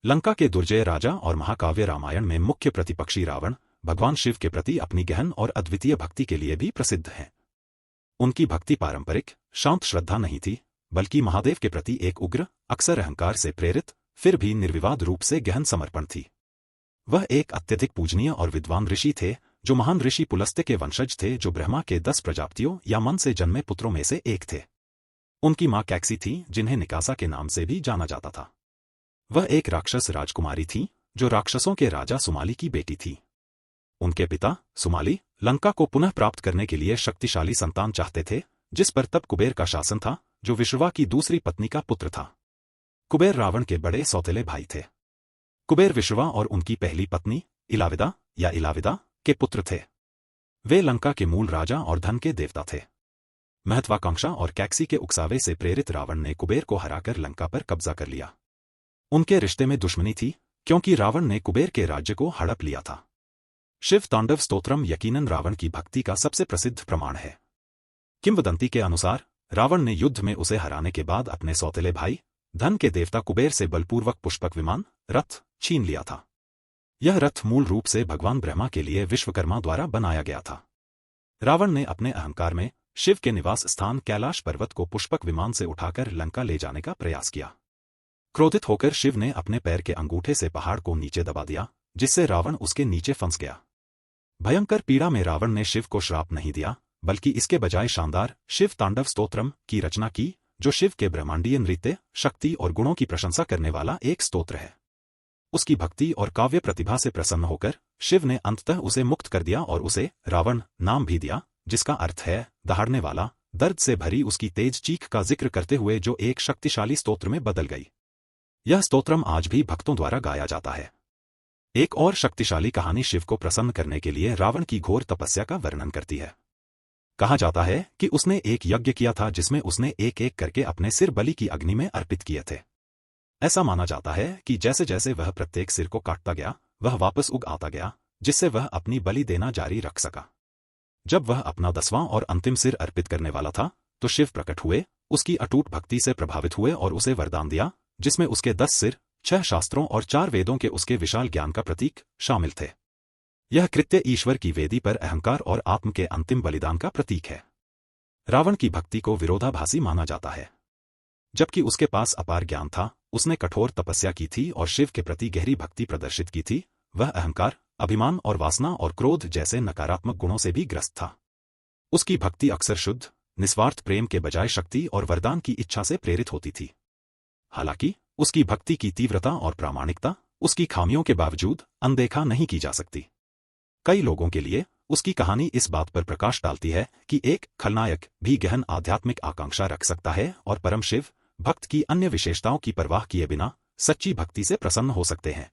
लंका के दुर्जय राजा और महाकाव्य रामायण में मुख्य प्रतिपक्षी रावण भगवान शिव के प्रति अपनी गहन और अद्वितीय भक्ति के लिए भी प्रसिद्ध है। उनकी भक्ति पारंपरिक शांत श्रद्धा नहीं थी, बल्कि महादेव के प्रति एक उग्र, अक्सर अहंकार से प्रेरित, फिर भी निर्विवाद रूप से गहन समर्पण थी। वह एक अत्यधिक पूजनीय और विद्वान ऋषि थे, जो महान ऋषि पुलस्त्य के वंशज थे, जो ब्रह्मा के 10 प्रजापतियों या मन से जन्मे पुत्रों में से एक थे। उनकी मां कैक्सी थी, जिन्हें निकासा के नाम से भी जाना जाता था। वह एक राक्षस राजकुमारी थी, जो राक्षसों के राजा सुमाली की बेटी थी। उनके पिता सुमाली लंका को पुनः प्राप्त करने के लिए शक्तिशाली संतान चाहते थे, जिस पर तब कुबेर का शासन था, जो विश्रवा की दूसरी पत्नी का पुत्र था। कुबेर रावण के बड़े सौतेले भाई थे। कुबेर विश्रवा और उनकी पहली पत्नी इलाविदा या इलाविदा के पुत्र थे। वे लंका के मूल राजा और धन के देवता थे। महत्वाकांक्षा और कैक्सी के उकसावे से प्रेरित रावण ने कुबेर को हराकर लंका पर कब्जा कर लिया। उनके रिश्ते में दुश्मनी थी, क्योंकि रावण ने कुबेर के राज्य को हड़प लिया था। शिव तांडव स्तोत्रम यकीनन रावण की भक्ति का सबसे प्रसिद्ध प्रमाण है। किंवदंती के अनुसार रावण ने युद्ध में उसे हराने के बाद अपने सौतेले भाई धन के देवता कुबेर से बलपूर्वक पुष्पक विमान रथ छीन लिया था। यह रथ मूल रूप से भगवान ब्रह्मा के लिए विश्वकर्मा द्वारा बनाया गया था। रावण ने अपने अहंकार में शिव के निवास स्थान कैलाश पर्वत को पुष्पक विमान से उठाकर लंका ले जाने का प्रयास किया। क्रोधित होकर शिव ने अपने पैर के अंगूठे से पहाड़ को नीचे दबा दिया, जिससे रावण उसके नीचे फंस गया। भयंकर पीड़ा में रावण ने शिव को श्राप नहीं दिया, बल्कि इसके बजाय शानदार शिव तांडव स्तोत्रम की रचना की, जो शिव के ब्रह्मांडीय नृत्य, शक्ति और गुणों की प्रशंसा करने वाला एक स्तोत्र है। उसकी भक्ति और काव्य प्रतिभा से प्रसन्न होकर शिव ने अंततः उसे मुक्त कर दिया और उसे रावण नाम भी दिया, जिसका अर्थ है दहाड़ने वाला। दर्द से भरी उसकी तेज चीख का जिक्र करते हुए जो एक शक्तिशाली स्तोत्र में बदल गई। यह स्तोत्रम आज भी भक्तों द्वारा गाया जाता है। एक और शक्तिशाली कहानी शिव को प्रसन्न करने के लिए रावण की घोर तपस्या का वर्णन करती है। कहा जाता है कि उसने एक यज्ञ किया था, जिसमें उसने एक एक करके अपने सिर बलि की अग्नि में अर्पित किए थे। ऐसा माना जाता है कि जैसे जैसे वह प्रत्येक सिर को काटता गया, वह वापस उग आता गया, जिससे वह अपनी बलि देना जारी रख सका। जब वह अपना 10वां और अंतिम सिर अर्पित करने वाला था, तो शिव प्रकट हुए, उसकी अटूट भक्ति से प्रभावित हुए और उसे वरदान दिया, जिसमें उसके 10 सिर, 6 शास्त्रों और 4 वेदों के उसके विशाल ज्ञान का प्रतीक शामिल थे। यह कृत्य ईश्वर की वेदी पर अहंकार और आत्म के अंतिम बलिदान का प्रतीक है। रावण की भक्ति को विरोधाभासी माना जाता है। जबकि उसके पास अपार ज्ञान था, उसने कठोर तपस्या की थी और शिव के प्रति गहरी भक्ति प्रदर्शित की थी, वह अहंकार, अभिमान और वासना और क्रोध जैसे नकारात्मक गुणों से भी ग्रस्त था। उसकी भक्ति अक्सर शुद्ध, निस्वार्थ प्रेम के बजाय शक्ति और वरदान की इच्छा से प्रेरित होती थी। हालांकि उसकी भक्ति की तीव्रता और प्रामाणिकता उसकी खामियों के बावजूद अनदेखा नहीं की जा सकती। कई लोगों के लिए उसकी कहानी इस बात पर प्रकाश डालती है कि एक खलनायक भी गहन आध्यात्मिक आकांक्षा रख सकता है और परम शिव भक्त की अन्य विशेषताओं की परवाह किए बिना सच्ची भक्ति से प्रसन्न हो सकते हैं।